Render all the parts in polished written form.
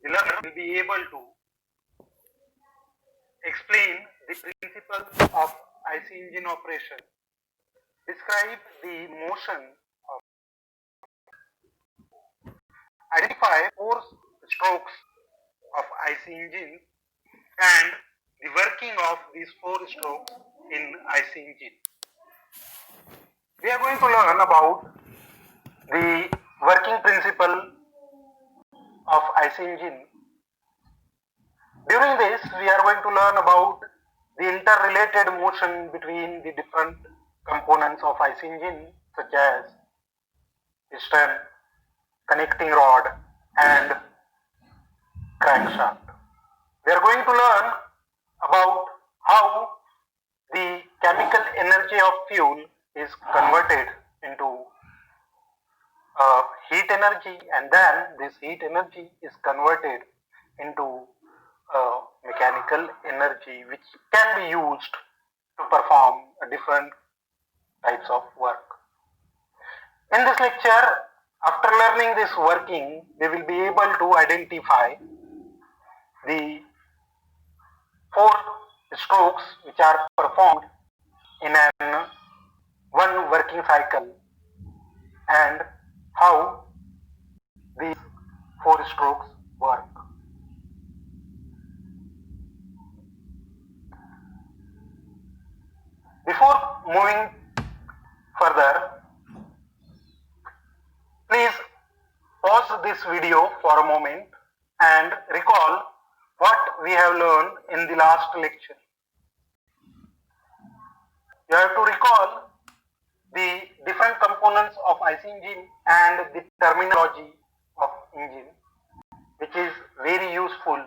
the learner will be able to explain the principles of IC engine operation, describe the motion of, identify four strokes of IC engine and the working of these four strokes in IC engine. We are going to learn about the working principle of IC engine. During this, we are going to learn about the interrelated motion between the different components of IC engine, such as piston, connecting rod, and crankshaft. We are going to learn about how the chemical energy of fuel is converted into heat energy, and then this heat energy is converted into mechanical energy which can be used to perform different types of work. In this lecture, after learning this working, we will be able to identify the four strokes which are performed in an one working cycle and how these four strokes work. Before moving further, please pause this video for a moment and recall what we have learned in the last lecture. You have to recall the different components of IC engine and the terminology of engine, which is very useful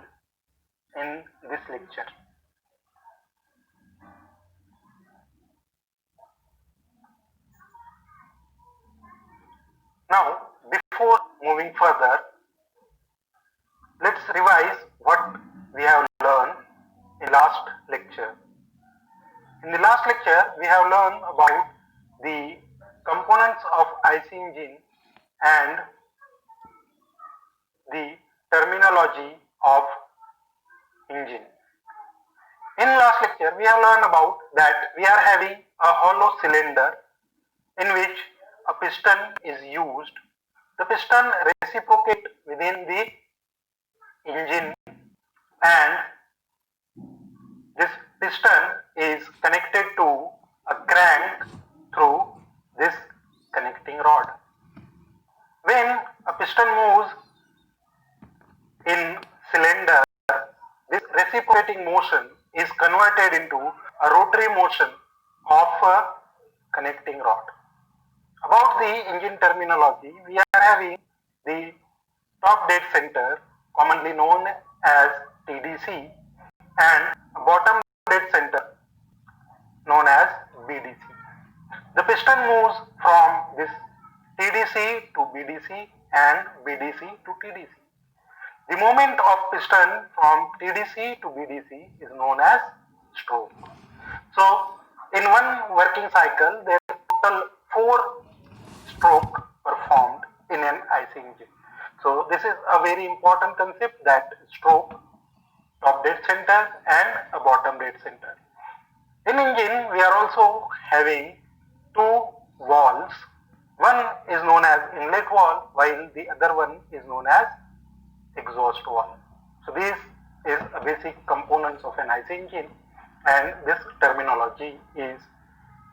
in this lecture. Now, before moving further, let's revise what we have learned in last lecture. In the last lecture, we have learned about the components of IC engine and the terminology of engine. In last lecture, we have learned about that we are having a hollow cylinder in which a piston is used. The piston reciprocates within the engine and this piston is connected to a crank through this connecting rod. When a piston moves in cylinder, this reciprocating motion is converted into a rotary motion of a connecting rod. About the engine terminology, we are having the top dead center, commonly known as TDC, and bottom dead center, known as BDC. The piston moves from this TDC to BDC and BDC to TDC. The moment of piston from TDC to BDC is known as stroke. So, in one working cycle, there are total 4 strokes performed in an IC engine. So, this is a very important concept, that stroke, top dead center and a bottom dead center. In engine, we are also having 2 valves. One is known as inlet valve, while the other one is known as exhaust valve. So this is a basic components of an IC engine, and this terminology is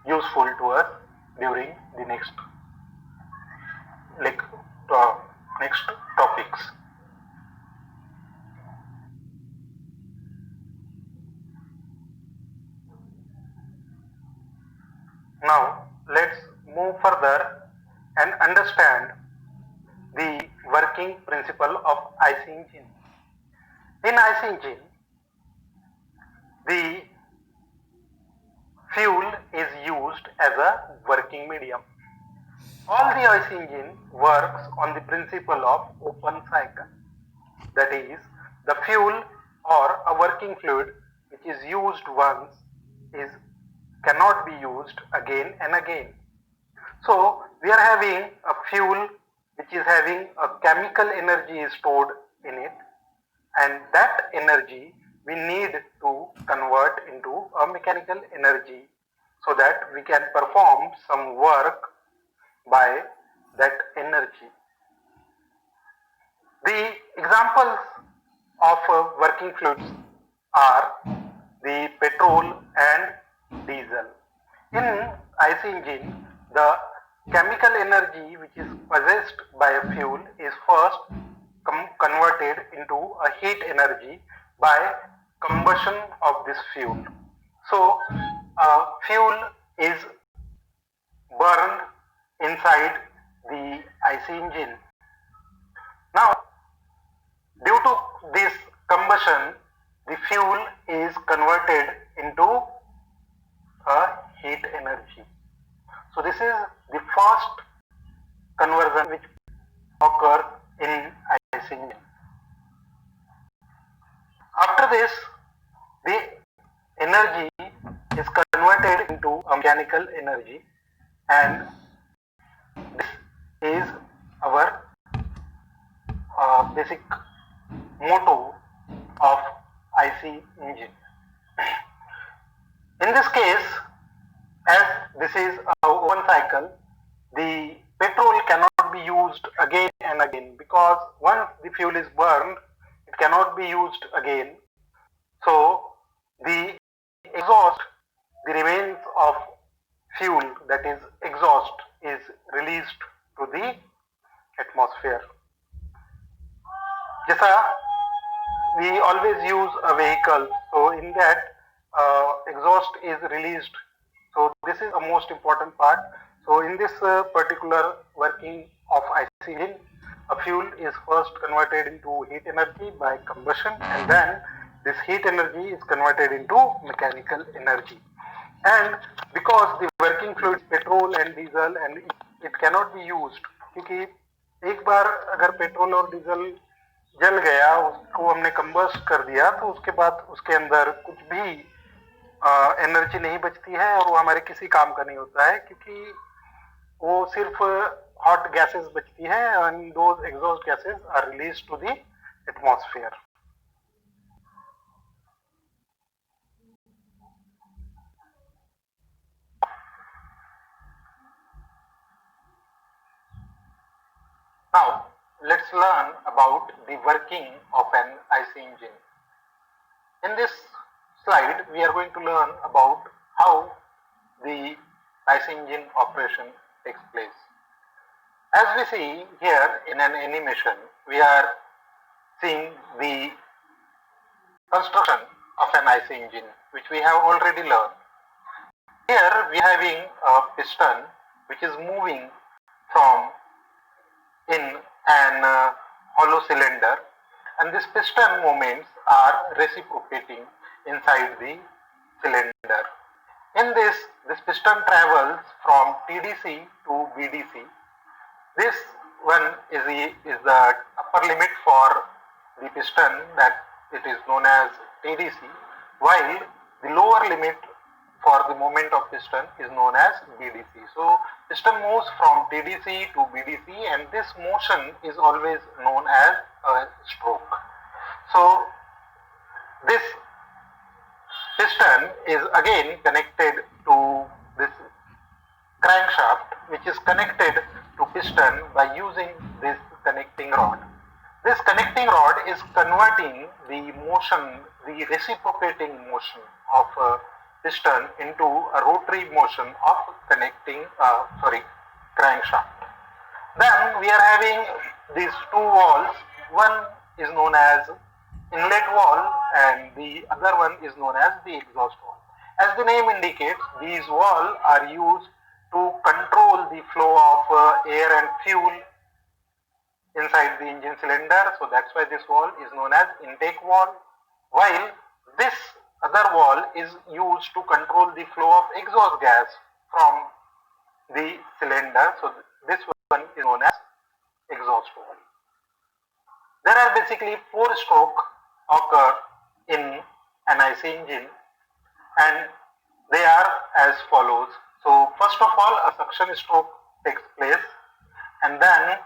useful to us during the next topics. Now let's move further and understand the working principle of IC engine. In IC engine, the fuel is used as a working medium. All the IC engine works on the principle of open cycle. That is, the fuel or a working fluid which is used once cannot be used again and again. So we are having a fuel which is having a chemical energy stored in it, and that energy we need to convert into a mechanical energy so that we can perform some work by that energy. The examples of working fluids are the petrol and diesel. In IC engine, the chemical energy which is possessed by a fuel is first converted into a heat energy by combustion of this fuel. So, fuel is burned inside the IC engine. Now, due to this combustion, the fuel is converted into a heat energy. So this is the first conversion which occurs in IC engine. After this, the energy is converted into a mechanical energy, and this is our basic motto of IC engine. In this case, as this is a open cycle, the petrol cannot be used again and again, because once the fuel is burned, it cannot be used again. So the exhaust, the remains of fuel, that is exhaust, is released to the atmosphere. जैसा we always use a vehicle, so in that exhaust is released. So this is a most important part. So in this particular working of IC engine, a fuel is first converted into heat energy by combustion, and then this heat energy is converted into mechanical energy. And because the working fluids petrol and diesel, and it cannot be used, क्योंकि एक बार अगर petrol और diesel जल गया, उसको हमने combust कर दिया, तो उसके बाद उसके अंदर कुछ भी एनर्जी नहीं बचती है और वो हमारे किसी काम का नहीं होता है, क्योंकि वो सिर्फ हॉट गैसेस बचती है, and those exhaust gases are released to the atmosphere. Now let's learn about the working of an IC engine. In this slide, we are going to learn about how the IC engine operation takes place. As we see here in an animation, we are seeing the construction of an IC engine, which we have already learned. Here we are having a piston which is moving from in an hollow cylinder, and this piston movements are reciprocating inside the cylinder. In this piston travels from TDC to BDC. This one is the upper limit for the piston, that it is known as TDC, while the lower limit for the movement of piston is known as BDC. So piston moves from TDC to BDC, and this motion is always known as a stroke. So this piston is again connected to this crankshaft, which is connected to piston by using this connecting rod. This connecting rod is converting the motion, the reciprocating motion of piston into a rotary motion of crankshaft. Then we are having these two walls. One is known as inlet wall and the other one is known as the exhaust wall. As the name indicates, these walls are used to control the flow of air and fuel inside the engine cylinder. So that's why this wall is known as intake wall, while this other wall is used to control the flow of exhaust gas from the cylinder. So this one is known as exhaust wall. There are basically 4 strokes occur in an IC engine, and they are as follows. So first of all, a suction stroke takes place, and then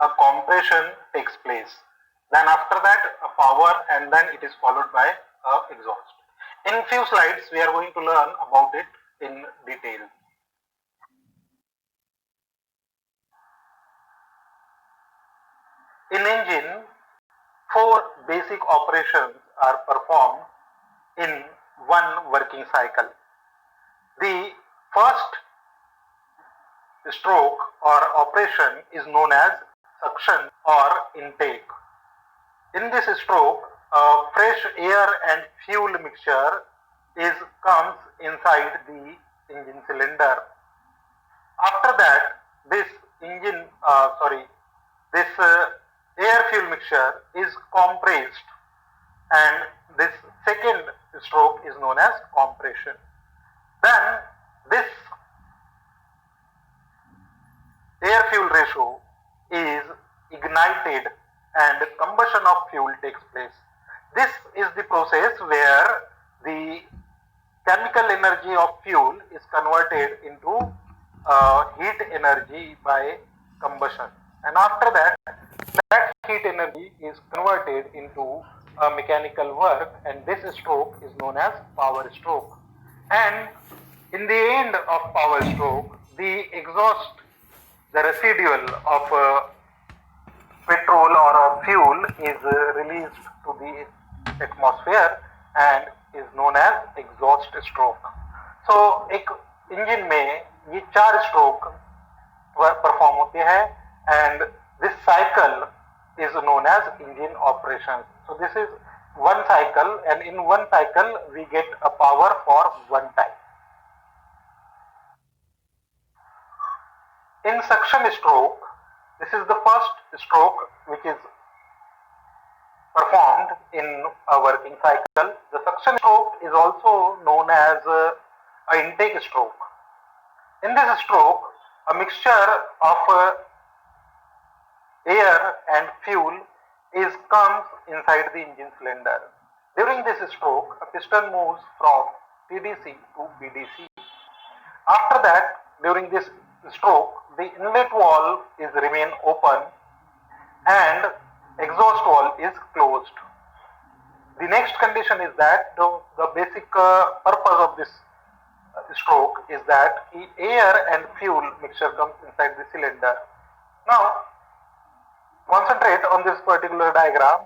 a compression takes place. Then after that, a power and then it is followed by exhaust. In few slides, we are going to learn about it in detail. In engine, 4 basic operations are performed in one working cycle. The first stroke or operation is known as suction or intake. In this stroke, fresh air and fuel mixture comes inside the engine cylinder. After that, this air fuel mixture is compressed, and this second stroke is known as compression. Then this air fuel ratio is ignited and combustion of fuel takes place. This is the process where the chemical energy of fuel is converted into heat energy by combustion, and after that heat energy is converted into mechanical work, and this stroke is known as power stroke. And in the end of power stroke, the exhaust, the residual of petrol or fuel is released to the atmosphere and is known as exhaust stroke. So एक engine में ये 4 stroke perform होते हैं, and this cycle is known as engine operation. So this is one cycle, and in one cycle we get a power for one time. In suction stroke, this is the first stroke which is performed in a working cycle. The suction stroke is also known as an intake stroke. In this stroke, a mixture of air and fuel comes inside the engine cylinder. During this stroke, a piston moves from TDC to BDC. After that, during this stroke, the inlet valve is remain open and exhaust valve is closed. The next condition is that the basic purpose of this stroke is that the air and fuel mixture comes inside the cylinder. Now, concentrate on this particular diagram.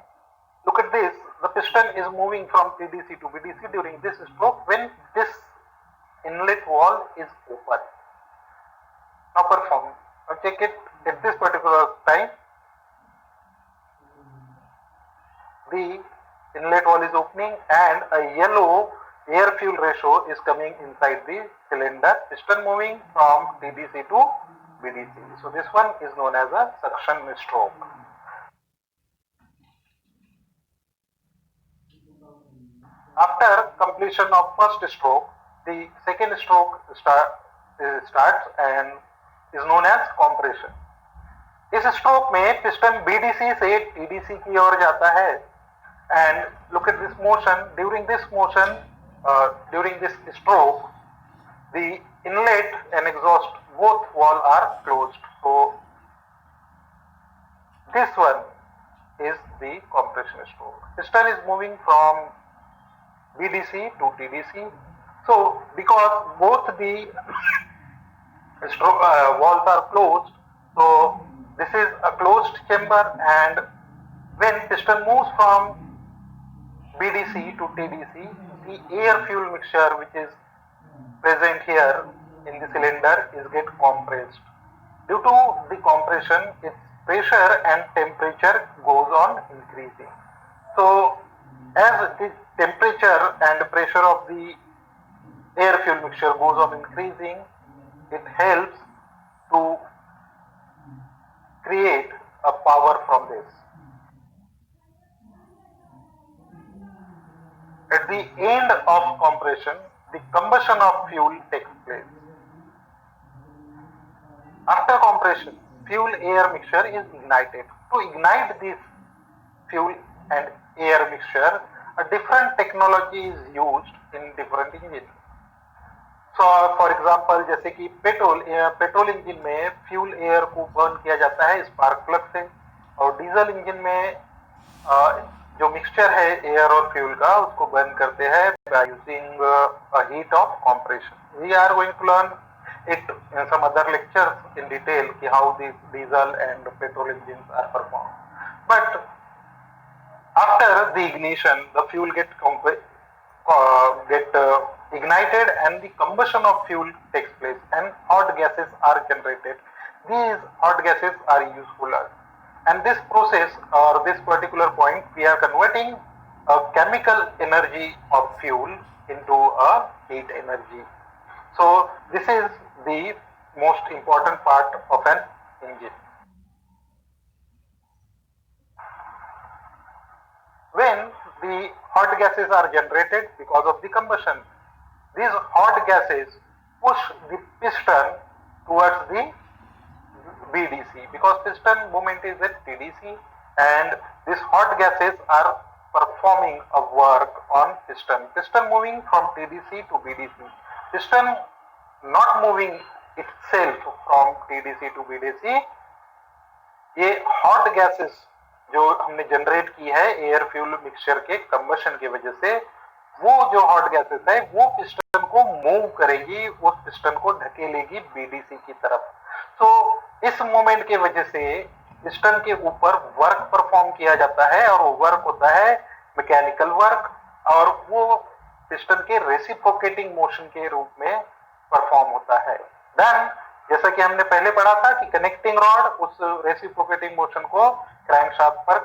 Look at this. The piston is moving from TDC to BDC during this stroke when this inlet valve is open. Now perform. Now check it at this particular time. The inlet valve is opening and a yellow air fuel ratio is coming inside the cylinder. Piston moving from TDC to BDC. So this one is known as a suction stroke. After completion of first stroke, the second stroke starts and is known as compression. इस stroke में piston BDC से TDC की ओर जाता है, and look at this motion. During this motion, during this stroke, the inlet and exhaust both valves are closed. So this one is the compression stroke. Piston is moving from BDC to TDC. So because both the valves are closed, so this is a closed chamber, and when piston moves from BDC to TDC, the air fuel mixture which is present here in the cylinder is get compressed. Due to the compression, its pressure and temperature goes on increasing. So as the temperature and pressure of the air fuel mixture goes on increasing, it helps to create a power from this. At the end of compression, the combustion of fuel takes place. After compression, fuel-air mixture is ignited. To ignite this fuel and air mixture, a different technology is used in different engines. So, for example, जैसे कि petrol engine में fuel air को burn किया जाता है spark plug से, और diesel engine में जो मिक्सचर है एयर और फ्यूल का उसको बर्न करते हैं by using a heat of compression. We are going to learn it in some other lectures in detail ki how these diesel and petrol engines are performed. But after the ignition, the fuel get ignited and the combustion of fuel takes place and hot gases are generated. These hot gases are useful, and this process or this particular point we are converting a chemical energy of fuel into a heat energy. So this is the most important part of an engine. When the hot gases are generated because of the combustion, these hot gases push the piston towards the BDC because piston movement is at TDC, and these hot gases are performing a work on piston. Piston moving from TDC to BDC. Piston not moving itself from TDC to BDC. ये hot gases जो हमने generate की है air fuel mixture के combustion की वजह से, वो जो हॉट गैसेस है वो पिस्टन को मूव करेगी, वो पिस्टन को ढकेलेगी बीडीसी की तरफ. तो इस मोमेंट के वजह से पिस्टन के ऊपर वर्क परफॉर्म किया जाता है और वो वर्क होता है मैकेनिकल वर्क, और वो पिस्टन के रेसिप्रोकेटिंग मोशन के रूप में परफॉर्म होता है. देन जैसा कि हमने पहले पढ़ा था कि कनेक्टिंग रॉड उस रेसिप्रोकेटिंग मोशन को क्रैंकशाफ्ट पर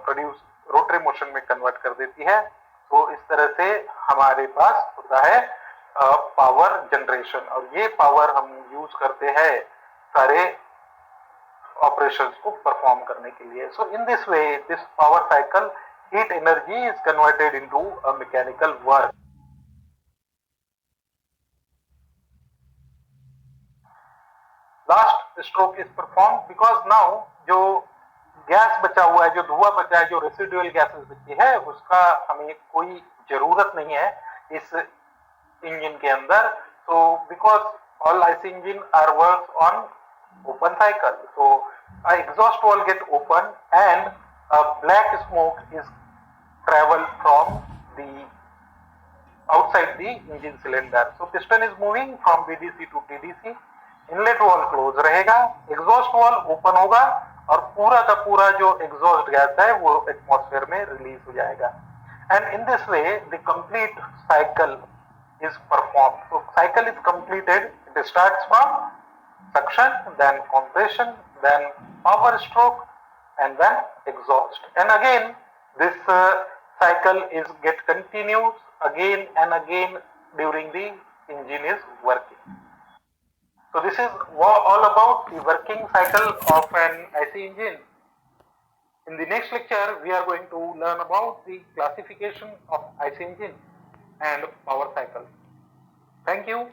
प्रोड्यूस रोटरी मोशन में कन्वर्ट कर देती है. तो इस तरह से हमारे पास होता है पावर जनरेशन, और ये पावर हम यूज करते हैं सारे ऑपरेशंस को परफॉर्म करने के लिए. So in this way this power cycle heat energy is converted into a mechanical work. Last stroke is performed because now जो गैस बचा हुआ है, जो धुआं बचा है, जो रेसिडुअल गैसेस बची है, उसका हमें कोई जरूरत नहीं है इस इंजन के अंदर. तो because all IC engine are work on open cycle, so a exhaust valve get open and a black smoke is travel from the outside the engine cylinder. So piston is moving from BDC to TDC. Inlet valve close रहेगा, exhaust valve open होगा और पूरा का पूरा जो exhaust gas है वो atmosphere में रिलीज हो जाएगा. And in this way the complete cycle is performed. So cycle is completed. It starts from suction, then compression, then power stroke, and then exhaust. And again, this cycle is get continues again and again during the engine is working. So this is all about the working cycle of an IC engine. In the next lecture, we are going to learn about the classification of IC engine and power cycle. Thank you.